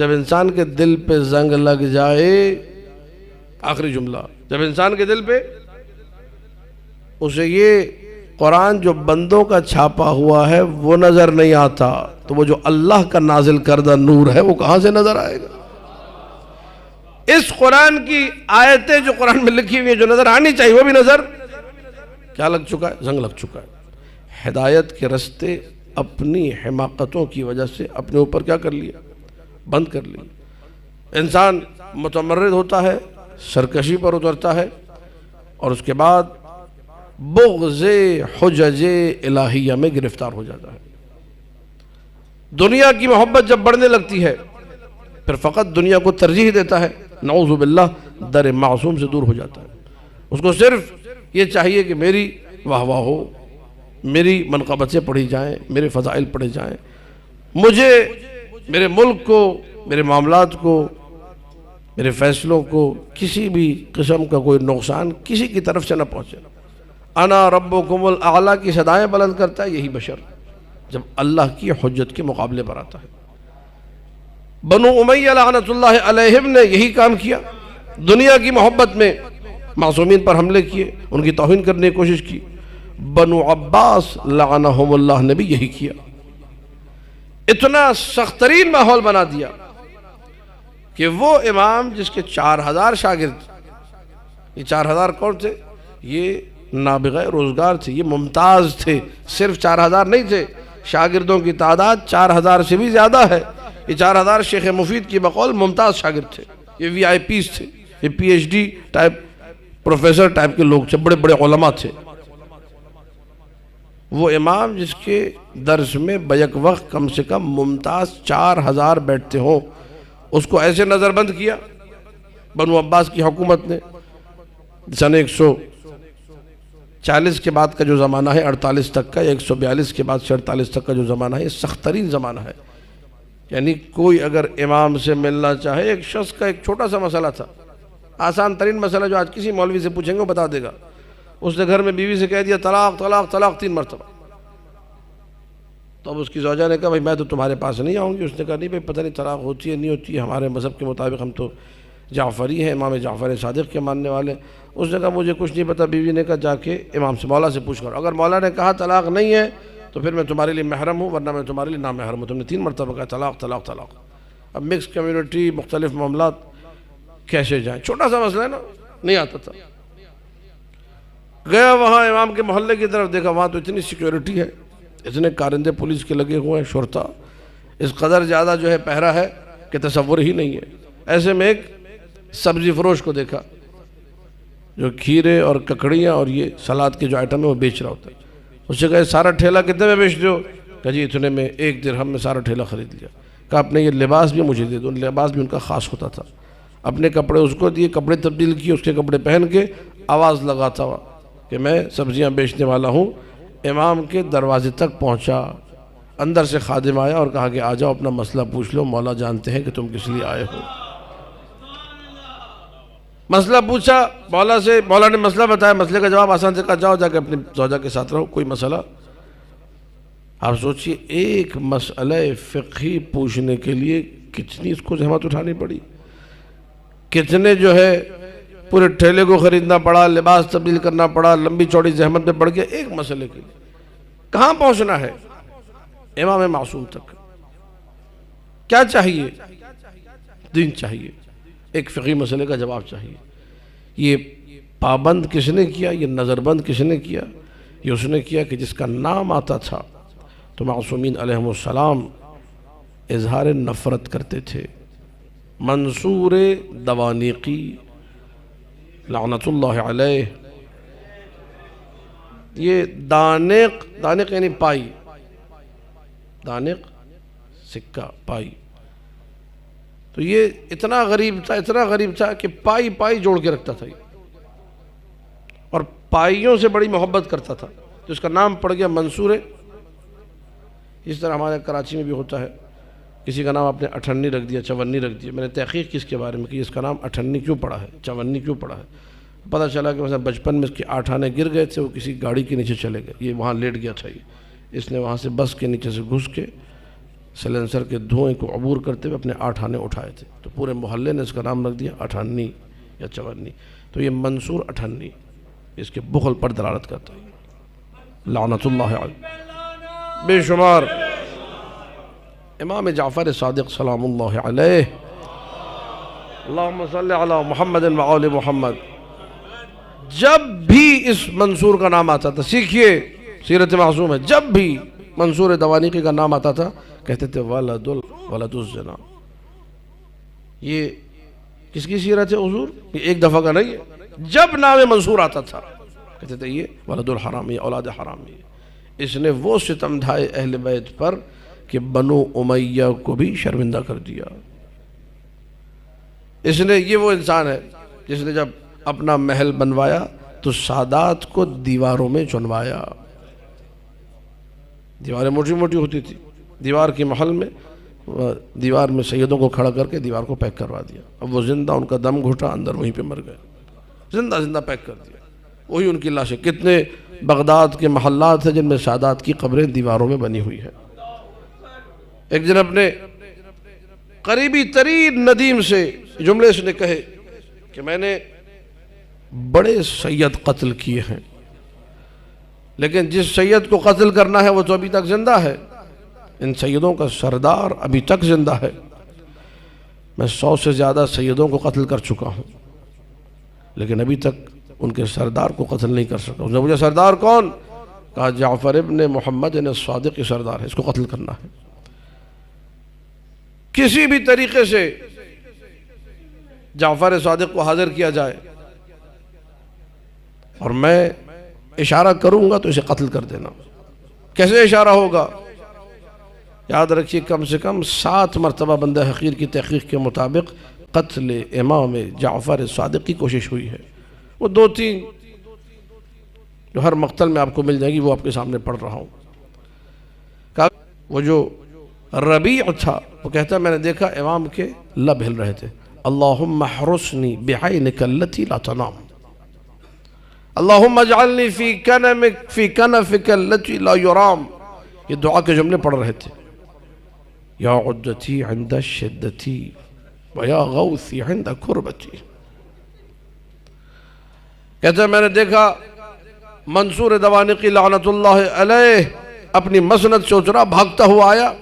جب انسان کے دل پہ زنگ لگ جائے، آخری جملہ، جب انسان کے دل پہ اسے یہ قرآن جو بندوں کا چھاپا ہوا ہے وہ نظر نہیں آتا، تو وہ جو اللہ کا نازل کردہ نور ہے وہ کہاں سے نظر آئے گا؟ اس قرآن کی آیتیں جو قرآن میں لکھی ہوئی ہیں جو نظر آنی چاہیے وہ بھی نظر کیا لگ چکا ہے؟ زنگ لگ چکا ہے۔ ہدایت کے رستے اپنی حماقتوں کی وجہ سے اپنے اوپر کیا کر لیا؟ بند کر لیا۔ انسان متمرد ہوتا ہے، سرکشی پر اترتا ہے، اور اس کے بعد بغض حجج الہیہ میں گرفتار ہو جاتا ہے۔ دنیا کی محبت جب بڑھنے لگتی ہے پھر فقط دنیا کو ترجیح دیتا ہے، نعوذ باللہ در معصوم سے دور ہو جاتا ہے۔ اس کو صرف یہ چاہیے کہ میری واہ واہ ہو، میری منقبتیں پڑھی جائیں، میرے فضائل پڑھے جائیں، مجھے میرے ملک کو، میرے معاملات کو، میرے فیصلوں کو کسی بھی قسم کا کوئی نقصان کسی کی طرف سے نہ پہنچے۔ انا ربکم الاعلیٰ کی صدائیں بلند کرتا ہے یہی بشر جب اللہ کی حجت کے مقابلے پر آتا ہے۔ بنو امیہ لعنت اللہ علیہم نے یہی کام کیا، دنیا کی محبت میں معصومین پر حملے کیے، ان کی توہین کرنے کی کوشش کی۔ بنو عباس لعنہم اللہ نے بھی یہی کیا، اتنا سخت ترین ماحول بنا دیا کہ وہ امام جس کے 4000 شاگرد، یہ 4000 کون تھے؟ یہ نابغہ روزگار تھے، یہ ممتاز تھے، صرف 4000 نہیں تھے، شاگردوں کی تعداد 4000 سے بھی زیادہ ہے۔ یہ 4000 شیخ مفید کی بقول ممتاز شاگرد تھے، یہ وی آئی پیز تھے، یہ P H D type professor type کے لوگ تھے، بڑے بڑے علماء تھے۔ وہ امام جس کے درس میں بیک وقت کم سے کم ممتاز 4000 بیٹھتے ہوں، اس کو ایسے نظر بند کیا بنو عباس کی حکومت نے۔ سن 140 کے بعد کا جو زمانہ ہے 48 تک کا، 142 کے بعد سے 48 تک کا جو زمانہ ہے، یہ سخت ترین زمانہ ہے۔ یعنی کوئی اگر امام سے ملنا چاہے، ایک شخص کا ایک چھوٹا سا مسئلہ تھا، آسان ترین مسئلہ جو آج کسی مولوی سے پوچھیں گے وہ بتا دے گا، اس نے گھر میں بیوی سے کہہ دیا طلاق طلاق طلاق 3 مرتبہ، تو اب اس کی زوجہ نے کہا بھائی میں تو تمہارے پاس نہیں آؤں گی۔ اس نے کہا نہیں بھائی پتہ نہیں طلاق ہوتی ہے نہیں ہوتی ہے، ہمارے مذہب کے مطابق ہم تو جعفری ہیں، امام جعفر صادق کے ماننے والے۔ اس نے کہا مجھے کچھ نہیں پتہ۔ بیوی نے کہا جا کے امام سے مولا سے پوچھ کر، اگر مولا نے کہا طلاق نہیں ہے تو پھر میں تمہارے لیے محرم ہوں، ورنہ میں تمہارے لیے نامحرم ہوں۔ تم نے 3 مرتبہ کہا طلاق طلاق طلاق۔ اب مکس کمیونٹی، مختلف معاملات کیسے جائیں؟ چھوٹا سا مسئلہ ہے نا، نہیں آتا تھا۔ گیا وہاں امام کے محلے کی طرف، دیکھا وہاں تو اتنی سیکیورٹی ہے، اتنے کارندے پولیس کے لگے ہوئے ہیں، شرطا اس قدر زیادہ جو ہے پہرا ہے کہ تصور ہی نہیں ہے۔ ایسے میں ایک سبزی فروش کو دیکھا جو کھیرے اور ککڑیاں اور یہ سلاد کے جو آئٹم ہے وہ بیچ رہا ہوتا ہے۔ اس سے کہا سارا ٹھیلا کتنے میں بیچ دو؟ کہا جی اتنے میں، 1 درہم میں سارا ٹھیلا خرید لیا۔ کہا اپنے یہ لباس بھی مجھے دے دو۔ لباس بھی ان کا خاص ہوتا تھا، اپنے کپڑے اس کو دیے، کپڑے تبدیل کیے، اس کے کپڑے پہن کے آواز لگاتا ہوا کہ میں سبزیاں بیچنے والا ہوں۔ امام کے دروازے تک پہنچا، اندر سے خادم آیا اور کہا کہ آ جاؤ اپنا مسئلہ پوچھ لو، مولا جانتے ہیں کہ تم کس لیے آئے ہو۔ مسئلہ پوچھا مولا سے، مولا نے مسئلہ بتایا، مسئلے کا جواب آسان سے کہا جاؤ جا کے اپنی زوجہ کے ساتھ رہو، کوئی مسئلہ۔ آپ سوچئے ایک مسئلہ فقہی پوچھنے کے لیے کتنی اس کو زحمت اٹھانی پڑی، کتنے جو ہے پورے ٹھیلے کو خریدنا پڑا، لباس تبدیل کرنا پڑا، لمبی چوڑی زحمت میں پڑ گیا ایک مسئلے کے لیے۔ کہاں پہنچنا ہے؟ امام معصوم تک۔ کیا چاہیے؟ دین چاہیے، ایک فقہی مسئلے کا جواب چاہیے۔ یہ پابند کس نے کیا؟ یہ نظر بند کس نے کیا؟ یہ اس نے کیا کہ جس کا نام آتا تھا تو معصومین علیہم السلام اظہار نفرت کرتے تھے۔ منصور دوانیقی لعنت اللہ علیہ، یہ دانق، دانق یعنی پائی، دانق سکہ پائی، تو یہ اتنا غریب تھا کہ پائی جوڑ کے رکھتا تھا اور پائیوں سے بڑی محبت کرتا تھا، تو اس کا نام پڑ گیا منصور۔ اس طرح ہمارے کراچی میں بھی ہوتا ہے، کسی کا نام آپ نے اٹھنی رکھ دیا، چونی رکھ دیا۔ میں نے تحقیق کی اس کے بارے میں کہ اس کا نام اٹھنی کیوں پڑا ہے، چونی کیوں پڑا ہے۔ پتہ چلا کہ مثلا بچپن میں اس کے 8 آنے گر گئے تھے، وہ کسی گاڑی کے نیچے چلے گئے، یہ وہاں لیٹ گیا تھا، اس نے وہاں سے بس کے نیچے سے گھس کے سلنسر کے دھوئیں کو عبور کرتے ہوئے اپنے 8 آنے اٹھائے تھے، تو پورے محلے نے اس کا نام رکھ دیا 58 یا 54۔ تو یہ منصور 58 اس کے بخل پر دلالت کرتا ہے، لعنت اللہ علیہ۔ بے شمار امام جعفر صادق سلام اللہ علیہ، اللہم صلی علی محمد و آل محمد، جب بھی اس منصور کا نام آتا تھا، سیکھیے سیرت معصوم ہے، جب بھی منصور دوانیقی کا نام آتا تھا کہتے تھے ولد الزنا۔ یہ کس کی سیرت ہے حضور؟ یہ ایک دفعہ کا نہیں ہے، جب نام منصور آتا تھا کہتے تھے یہ ولد الحرام، یہ اولاد حرام ہے۔ اس نے وہ ستم ڈھائے اہل بیت پر کہ بنو امیہ کو بھی شرمندہ کر دیا۔ اس نے، یہ وہ انسان ہے جس نے جب اپنا محل بنوایا تو سادات کو دیواروں میں چنوایا۔ دیواریں موٹی موٹی ہوتی تھی، دیوار کی محل میں دیوار میں سیدوں کو کھڑا کر کے دیوار کو پیک کروا دیا۔ اب وہ زندہ، ان کا دم گھٹا، اندر وہیں پہ مر گئے، زندہ زندہ پیک کر دیا، وہی ان کی لاشیں۔ کتنے بغداد کے محلات ہیں جن میں سادات کی قبریں دیواروں میں بنی ہوئی ہیں۔ ایک دن اپنے قریبی ترین ندیم سے جملے اس نے کہے کہ میں نے بڑے سید قتل کیے ہیں، لیکن جس سید کو قتل کرنا ہے وہ تو ابھی تک زندہ ہے، ان سیدوں کا سردار ابھی تک زندہ ہے۔ میں 100 سے زیادہ سیدوں کو قتل کر چکا ہوں، لیکن ابھی تک ان کے سردار کو قتل نہیں کر سکا۔ اس نے پوچھا سردار کون؟ کہا جعفر ابن محمد الصادق کی سردار ہے، اس کو قتل کرنا ہے۔ کسی بھی طریقے سے جعفر صادق کو حاضر کیا جائے اور میں اشارہ کروں گا تو اسے قتل کر دینا۔ کیسے اشارہ ہوگا؟ یاد رکھیے کم سے کم 7 مرتبہ بندہ حقیر کی تحقیق کے مطابق قتل امام جعفر صادق کی کوشش ہوئی ہے۔ وہ 2-3 جو ہر مقتل میں آپ کو مل جائے گی، وہ آپ کے سامنے پڑھ رہا ہوں۔ وہ جو ربیع تھا وہ کہتا ہے میں نے دیکھا امام کے لب ہل رہے تھے، اللہم احرسنی بعینک التی لا تنام، اللہم اجعلنی فی کنفک التی لا یرام۔ یہ دعا کے جملے پڑھ رہے تھے، یا عدتی عند شدتی ویا غوثی عند کربتی۔ کہتا ہے میں نے دیکھا منصور دوانیقی لعنت اللہ علیہ اپنی مسند سے اترا، بھاگتا ہوا آیا،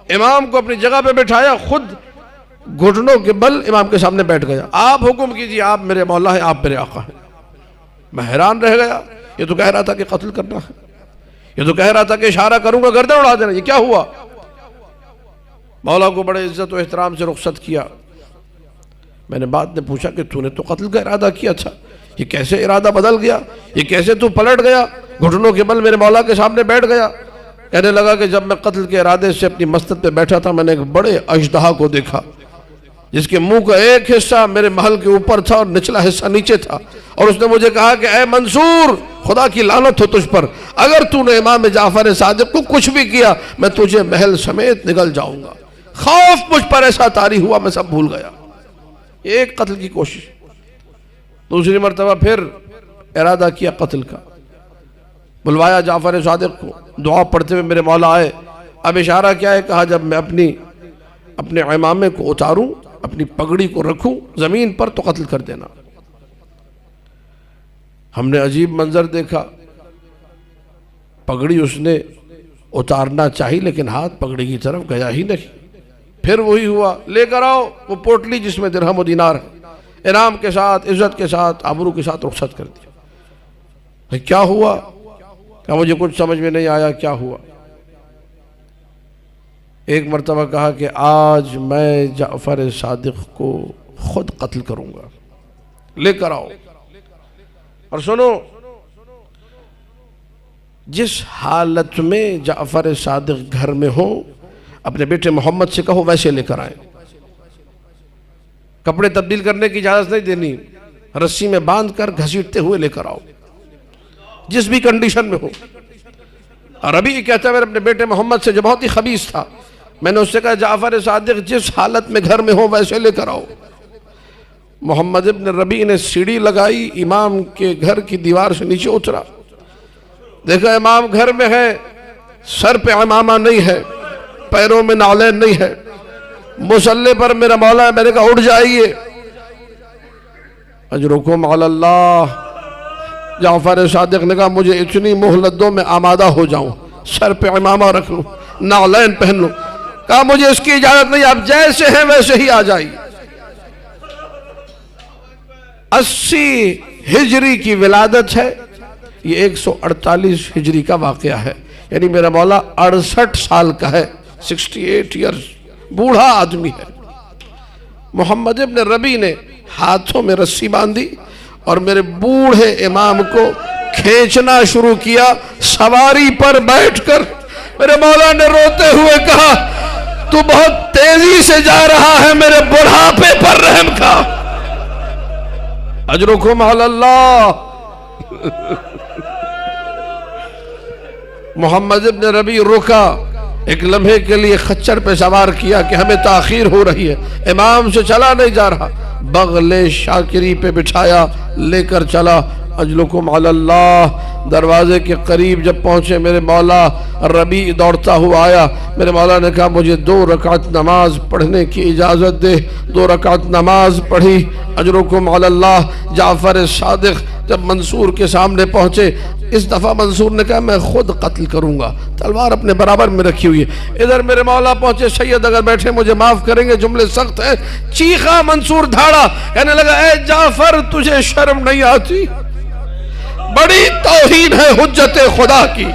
امام کو اپنی جگہ پہ بٹھایا، خود گھٹنوں کے بل امام کے سامنے بیٹھ گیا۔ آپ حکم کیجئے، آپ میرے مولا ہیں، آپ میرے آقا ہیں۔ میں حیران رہ گیا، یہ تو کہہ رہا تھا کہ قتل کرنا ہے، یہ تو کہہ رہا تھا کہ اشارہ کروں گا گردن اڑا دینا، یہ کیا ہوا؟ مولا کو بڑے عزت و احترام سے رخصت کیا۔ میں نے بعد میں پوچھا کہ تو نے تو قتل کا ارادہ کیا تھا، یہ کیسے ارادہ بدل گیا؟ یہ کیسے تو پلٹ گیا، گھٹنوں کے بل میرے مولا کے سامنے بیٹھ گیا؟ کہنے لگا کہ جب میں قتل کے ارادے سے اپنی مسند پہ بیٹھا تھا میں نے ایک بڑے اژدہا کو دیکھا جس کے منہ کا ایک حصہ میرے محل کے اوپر تھا اور نچلا حصہ نیچے تھا، اور اس نے مجھے کہا کہ اے منصور خدا کی لعنت ہو تجھ پر، اگر تو نے امام جعفر صادق کو کچھ بھی کیا میں تجھے محل سمیت نگل جاؤں گا۔ خوف مجھ پر ایسا طاری ہوا میں سب بھول گیا۔ ایک قتل کی کوشش، دوسری مرتبہ پھر ارادہ کیا قتل کا، بلوایا جعفر صادق کو، دعا پڑھتے ہوئے میرے مولا آئے۔ اب اشارہ کیا ہے؟ کہا جب میں اپنے عمامے کو اتاروں، اپنی پگڑی کو رکھوں زمین پر تو قتل کر دینا۔ ہم نے عجیب منظر دیکھا، پگڑی اس نے اتارنا چاہی لیکن ہاتھ پگڑی کی طرف گیا ہی نہیں۔ پھر وہی ہوا، لے کر آؤ وہ پوٹلی جس میں درہم و دینار ہے، انعام کے ساتھ، عزت کے ساتھ، آبرو کے ساتھ رخصت کر دیا۔ کیا ہوا؟ کہ مجھے کچھ سمجھ میں نہیں آیا کیا ہوا۔ ایک مرتبہ کہا کہ آج میں جعفر صادق کو خود قتل کروں گا، لے کر آؤ۔ اور سنو، جس حالت میں جعفر صادق گھر میں ہو اپنے بیٹے محمد سے کہو ویسے لے کر آئیں، کپڑے تبدیل کرنے کی اجازت نہیں دینی، رسی میں باندھ کر گھسیٹتے ہوئے لے کر آؤ جس بھی کنڈیشن میں ہو۔ اور ابھی کہتا ہے میں اپنے بیٹے محمد سے جو بہت ہی خبیث تھا، میں نے اس سے کہا جعفر صادق جس حالت میں گھر میں ہو ویسے لے کر آؤ۔ محمد ابن ربیع نے سیڑھی لگائی، امام کے گھر کی دیوار سے نیچے اترا، دیکھا امام گھر میں ہے، سر پہ عمامہ نہیں ہے، پیروں میں نعلین نہیں ہے، مصلی پر میرا مولا ہے، میں نے کہا اٹھ جائیے، اجرکم علی اللہ۔ جعفر صادق نے کہا مجھے اتنی مہلت دو میں آمادہ ہو جاؤں، سر پہ عمامہ رکھ لوں، نعلین پہن لوں۔ کہا مجھے اس کی اجازت نہیں، آپ جیسے ہیں ویسے ہی آ جائیے۔ 80 ہجری کی ولادت ہے، یہ 148 ہجری کا واقعہ ہے، یعنی میرا مولا 68 سال کا ہے، 68 ایئرز، بوڑھا آدمی ہے۔ محمد ابن ربی نے ہاتھوں میں رسی باندھی اور میرے بوڑھے امام کو کھینچنا شروع کیا، سواری پر بیٹھ کر۔ میرے مولا نے روتے ہوئے کہا تو بہت تیزی سے جا رہا ہے، میرے بڑھاپے پر رحم کھا۔ اجرکم علی اللہ۔ محمد ابن ربی رکا، ایک لمحے کے لیے خچر پہ سوار کیا کہ ہمیں تاخیر ہو رہی ہے، امام سے چلا نہیں جا رہا، بغل شاکری پہ بٹھایا، لے کر چلا۔ اجلکم علی اللہ۔ دروازے کے قریب جب پہنچے میرے مولا، ربی دوڑتا ہوا آیا۔ میرے مولا نے کہا مجھے 2 رکعت نماز پڑھنے کی اجازت دے۔ 2 رکعت نماز پڑھی۔ اجرکم علی اللہ۔ جعفر صادق جب منصور کے سامنے پہنچے، اس دفعہ منصور نے کہا میں خود قتل کروں گا، تلوار اپنے برابر میں رکھی ہوئی ہے۔ ادھر میرے مولا پہنچے، سید اگر بیٹھے مجھے معاف کریں گے، جملے سخت ہیں۔ چیخا منصور، دھاڑا، کہنے لگا اے جعفر تجھے شرم نہیں آتی؟ بڑی توہین ہے حجت خدا کی،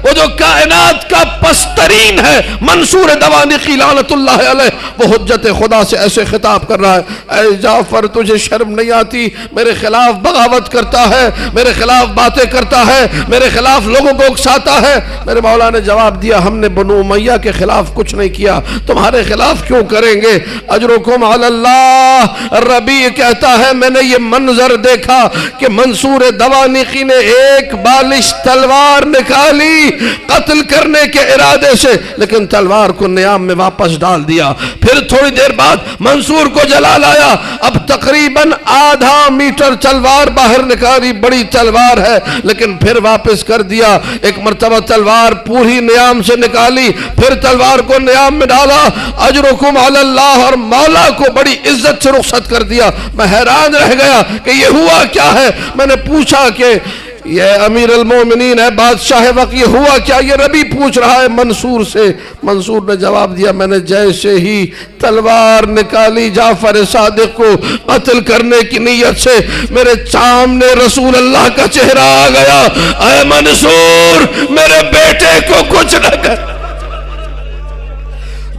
وہ جو کائنات کا پسترین ہے، منصور دوانقی لعنت اللہ علیہ، وہ حجت خدا سے ایسے خطاب کر رہا ہے، اے جعفر تجھے شرم نہیں آتی؟ میرے خلاف بغاوت کرتا ہے، میرے خلاف باتیں کرتا ہے، میرے خلاف لوگوں کو اکساتا ہے۔ میرے مولا نے جواب دیا ہم نے بنو امیہ کے خلاف کچھ نہیں کیا، تمہارے خلاف کیوں کریں گے؟ اجرکم علی اللہ۔ ربیع کہتا ہے میں نے یہ منظر دیکھا کہ منصور دوانقی نے ایک بالش تلوار نکالی قتل کرنے کے ارادے سے، لیکن تلوار کو نیام میں واپس ڈال دیا۔ پھر تھوڑی دیر بعد منصور کو جلال آیا، اب تقریباً آدھا میٹر تلوار باہر نکالی، بڑی تلوار ہے، لیکن پھر واپس کر دیا۔ ایک مرتبہ تلوار پوری نیام سے نکالی، پھر تلوار کو نیام میں ڈالا۔ اجرکم علی اللہ، اور مولا کو بڑی عزت سے رخصت کر دیا۔ میں حیران رہ گیا کہ یہ ہوا کیا ہے۔ میں نے پوچھا کہ یہ امیر المومنین ہے، بادشاہ وقت، یہ ہوا کیا؟ یہ ربی پوچھ رہا ہے منصور سے۔ منصور نے جواب دیا میں نے جیسے ہی تلوار نکالی جعفر صادق کو قتل کرنے کی نیت سے، میرے سامنے رسول اللہ کا چہرہ آ گیا۔ اے منصور میرے بیٹے کو کچھ نہ کر۔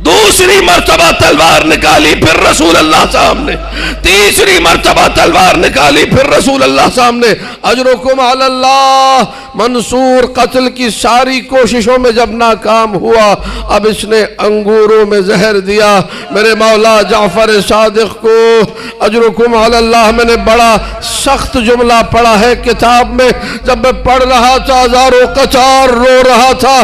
دوسری مرتبہ تلوار نکالی، پھر رسول اللہ سامنے۔ تیسری مرتبہ تلوار نکالی، پھر رسول اللہ سامنے۔ اجرکم علی اللہ۔ منصور قتل کی ساری کوششوں میں جب ناکام ہوا، اب اس نے انگوروں میں زہر دیا میرے مولا جعفر صادق کو۔ اجرکم علی اللہ۔ میں نے بڑا سخت جملہ پڑھا ہے کتاب میں، جب میں پڑھ رہا تھا زارو قطار رو رہا تھا۔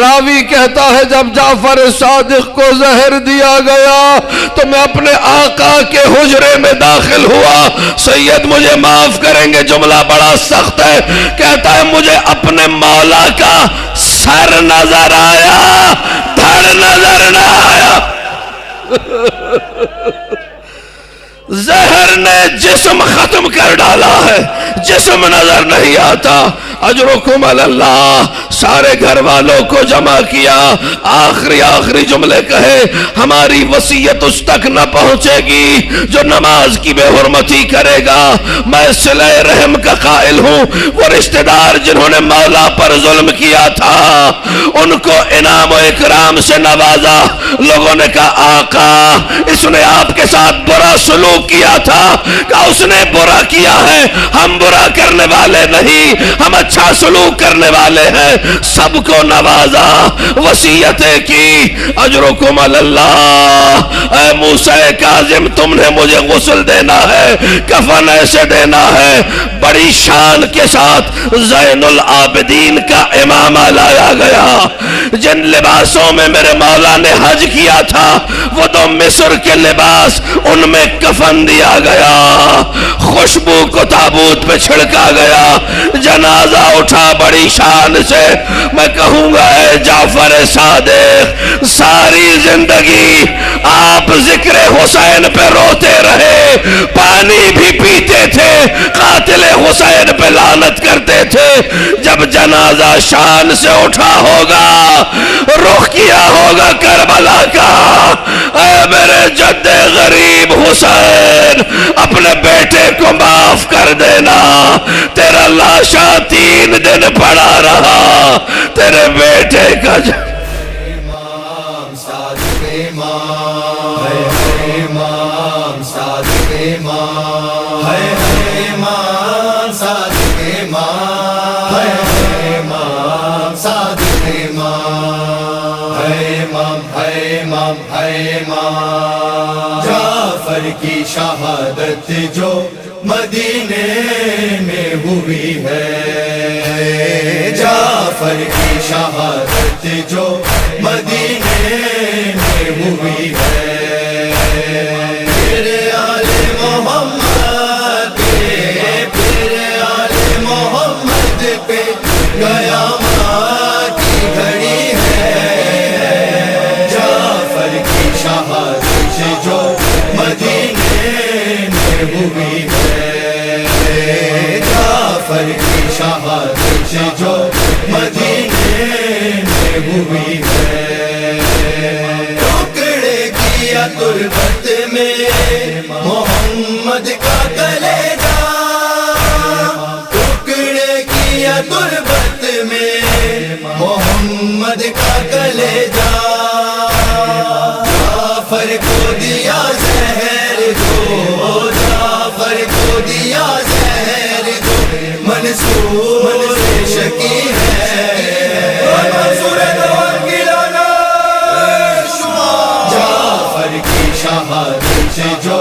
راوی کہتا ہے جب جعفر صادق کو زہر دیا گیا تو میں اپنے آقا کے حجرے میں داخل ہوا۔ سید مجھے معاف کریں گے، جملہ بڑا سخت ہے۔ کہتا ہے مجھے اپنے مولا کا سر نظر آیا، دھڑ نظر نہ آیا۔ زہر نے جسم ختم کر ڈالا ہے، جسم نظر نہیں آتا۔ اجرکم علی اللہ۔ سارے گھر والوں کو جمع کیا، آخری جملے کہے ہماری وصیت اس تک نہ پہنچے گی جو نماز کی بے حرمتی کرے گا۔ میں صلہ رحم کا قائل ہوں، وہ رشتہ دار جنہوں نے مولا پر ظلم کیا تھا ان کو انعام و اکرام سے نوازا۔ لوگوں نے کہا آقا اس نے آپ کے ساتھ برا سلوک کیا تھا، کہا اس نے برا کیا ہے، ہم برا کرنے والے نہیں، ہم اچھا سلوک کرنے والے ہیں۔ سب کو نوازا، وصیتیں کی۔ اجرکم علی اللہ۔ اے موسیٰ کاظم تم نے مجھے غسل دینا ہے، کفن ایسے دینا ہے۔ بڑی شان کے ساتھ زین العابدین کا امامہ لایا گیا۔ جن لباسوں میں میرے مولا نے حج کیا تھا وہ 2 مصر کے لباس، ان میں کفن دیا گیا۔ خوشبو کو تابوت پہ چھڑکا گیا، جنازہ جنازہ اٹھا بڑی شان سے، میں کہوں گا اے جعفر صادق، ساری زندگی آپ ذکر حسین پہ روتے رہے، پانی بھی پیتے تھے، قاتل حسین پہ لعنت کرتے تھے، جب جنازہ شان سے اٹھا ہوگا، رخ کیا ہوگا کربلا کا، اے میرے جد غریب حسین، اپنے بیٹے کو معاف کر دینا، تیرا لاشا 3 دن پڑا رہا، تیرے بیٹے کا امام صادق امام، ہے امام صادق امام، ہے امام صادق امام، ہے امام صادق امام، ہے امام، ہے امام، ہے امام۔ جعفر کی شہادت جو مدینے میں ہوئی ہے، جعفر کی شہادت جو مدینے میں ہوئی ہے، پھر آل محمد پہ، پھر آل محمد پہ قیامت کی گھڑی ہے، جعفر کی شہادت جو مدینے میں ہوئی ہے، جعفر کی شہادت جو مدینے میں ہوئی ہے، ٹکڑے کیا تربت میں محمد کا کلیجہ، ٹکڑے کیا تربت میں محمد کا کلیجہ، جعفر کو دیا زہر دو، جعفر کو دیا زہر دو، منصور شکی ہے، جعفر کی شہادت جو